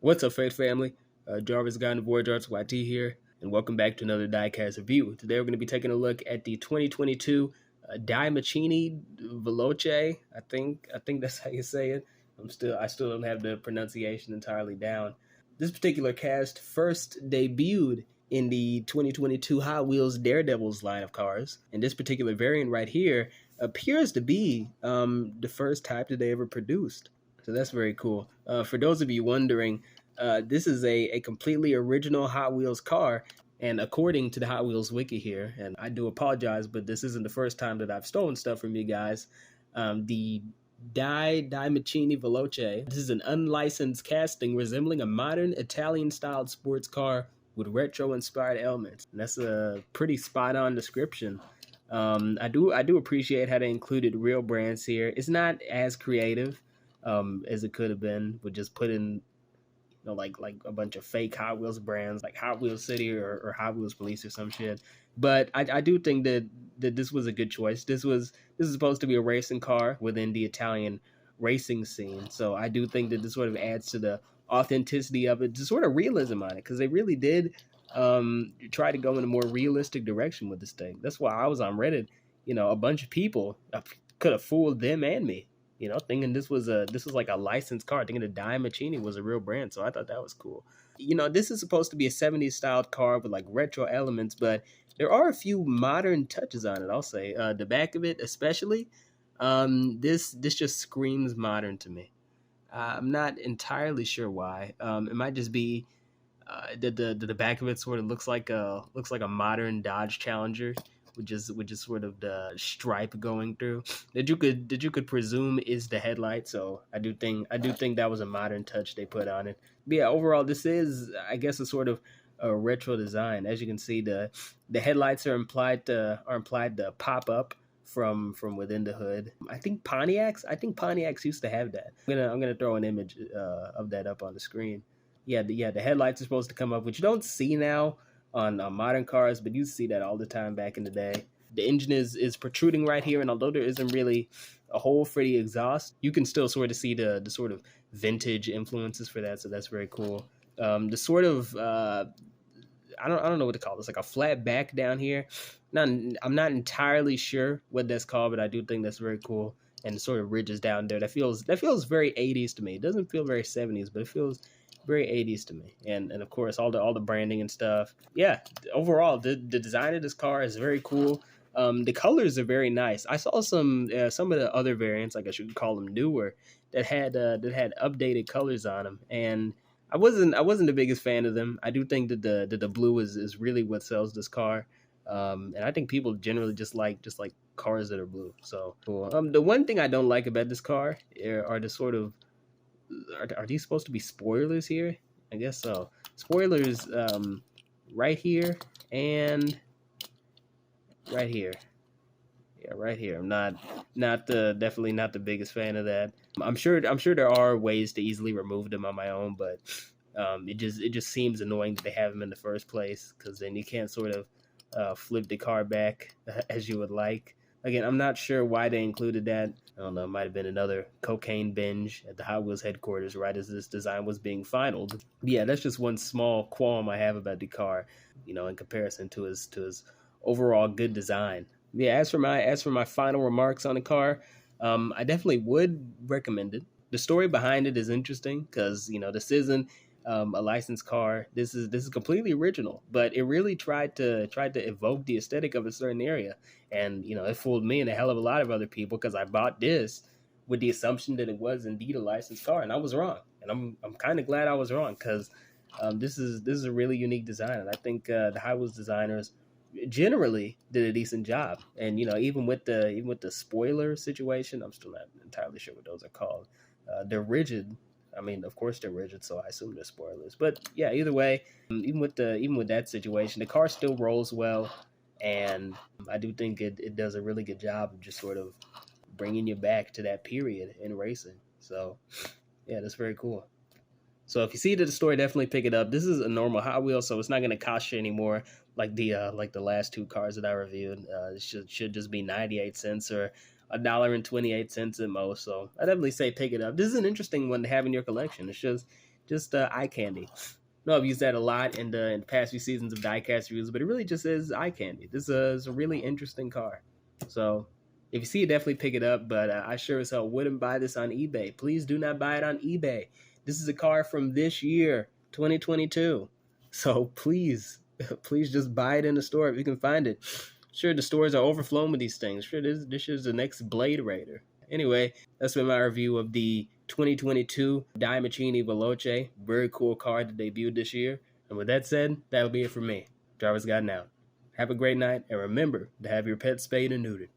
What's up, Faith Family? Jarvis Guy and the Voyage Arts YT here, and welcome back to another Diecast review. Today we're going to be taking a look at the 2022 Dimachinni Veloce. I think that's how you say it. I still don't have the pronunciation entirely down. This particular cast first debuted in the 2022 Hot Wheels Daredevils line of cars, and this particular variant right here appears to be the first type that they ever produced. So that's very cool. For those of you wondering, this is a completely original Hot Wheels car. And according to the Hot Wheels wiki here, and I do apologize, but this isn't the first time that I've stolen stuff from you guys. The Dimachinni Veloce. This is an unlicensed casting resembling a modern Italian-styled sports car with retro-inspired elements. And that's a pretty spot-on description. I do appreciate how they included real brands here. It's not as creative as it could have been, with just putting like a bunch of fake Hot Wheels brands like Hot Wheels City or Hot Wheels Police or some shit. But I do think that this was a good choice. This is supposed to be a racing car within the Italian racing scene, so I do think that this sort of adds to the authenticity of it, just sort of realism on it, because they really did try to go in a more realistic direction with this thing. That's why I was on Reddit. A bunch of people could have fooled them and me, thinking this was like a licensed car, thinking the Dimachinni was a real brand. So I thought that was cool. This is supposed to be a 70s styled car with like retro elements, but there are a few modern touches on it, I'll say. The back of it especially, this just screams modern to me. I'm not entirely sure why. It might just be the back of it sort of looks like a modern Dodge Challenger, which is sort of the stripe going through that you could presume is the headlight. So I do think that was a modern touch they put on it. But yeah, overall this is, I guess, a sort of a retro design. As you can see, the headlights are implied to pop up from within the hood. I think Pontiacs used to have that. I'm gonna throw an image of that up on the screen. Yeah, the headlights are supposed to come up, which you don't see now on modern cars, but you see that all the time back in the day. The engine is protruding right here, and although there isn't really a hole for the exhaust, you can still sort of see the sort of vintage influences for that, so that's very cool. The sort of I don't know what to call this, like a flat back down here. I'm not entirely sure what that's called, but I do think that's very cool. And the sort of ridges down there, that feels very 80s to me. It doesn't feel very 70s, but it feels very 80s to me. And of course all the branding and stuff. Yeah, overall the design of this car is very cool. The colors are very nice. I saw some of the other variants, I guess you could call them newer, that had updated colors on them, and I wasn't the biggest fan of them. I do think that the blue is really what sells this car. And I think people generally just like cars that are blue. So cool. The one thing I don't like about this car are the sort of, are these supposed to be spoilers here? I guess so. Spoilers right here and right here. Yeah, right here. I'm definitely not the biggest fan of that. I'm sure there are ways to easily remove them on my own, but it just seems annoying that they have them in the first place, because then you can't sort of flip the car back as you would like. Again, I'm not sure why they included that. I don't know. It might have been another cocaine binge at the Hot Wheels headquarters right as this design was being finalized. But yeah, that's just one small qualm I have about the car, in comparison to his overall good design. Yeah, as for my final remarks on the car, I definitely would recommend it. The story behind it is interesting, because this isn't a licensed car. This is completely original, but it really tried to evoke the aesthetic of a certain area, and it fooled me and a hell of a lot of other people, because I bought this with the assumption that it was indeed a licensed car, and I was wrong. And I'm kind of glad I was wrong, because this is a really unique design, and I think the Hot Wheels designers generally did a decent job. And even with the spoiler situation, I'm still not entirely sure what those are called. They're rigid. I mean, of course they're rigid, so I assume they're spoilers. But yeah, either way, even with that situation, the car still rolls well, and I do think it does a really good job of just sort of bringing you back to that period in racing. So yeah, that's very cool. So if you see the story, definitely pick it up. This is a normal Hot Wheel, so it's not going to cost you anymore like the last two cars that I reviewed. It should just be 98 cents or $1.28 at most. So I definitely say pick it up. This is an interesting one to have in your collection. It's just just eye candy. No, I've used that a lot in the past few seasons of diecast reviews, but it really just is eye candy. This is a really interesting car. So if you see it, definitely pick it up. But I sure as hell wouldn't buy this on eBay. Please do not buy it on eBay. This is a car from this year, 2022. So please, please just buy it in the store if you can find it. Sure, the stores are overflowing with these things. Sure, this is the next Blade Raider. Anyway, that's been my review of the 2022 Dimachinni Veloce. Very cool car that debuted this year. And with that said, that'll be it for me. Driver's Guide out. Have a great night, and remember to have your pets spayed and neutered.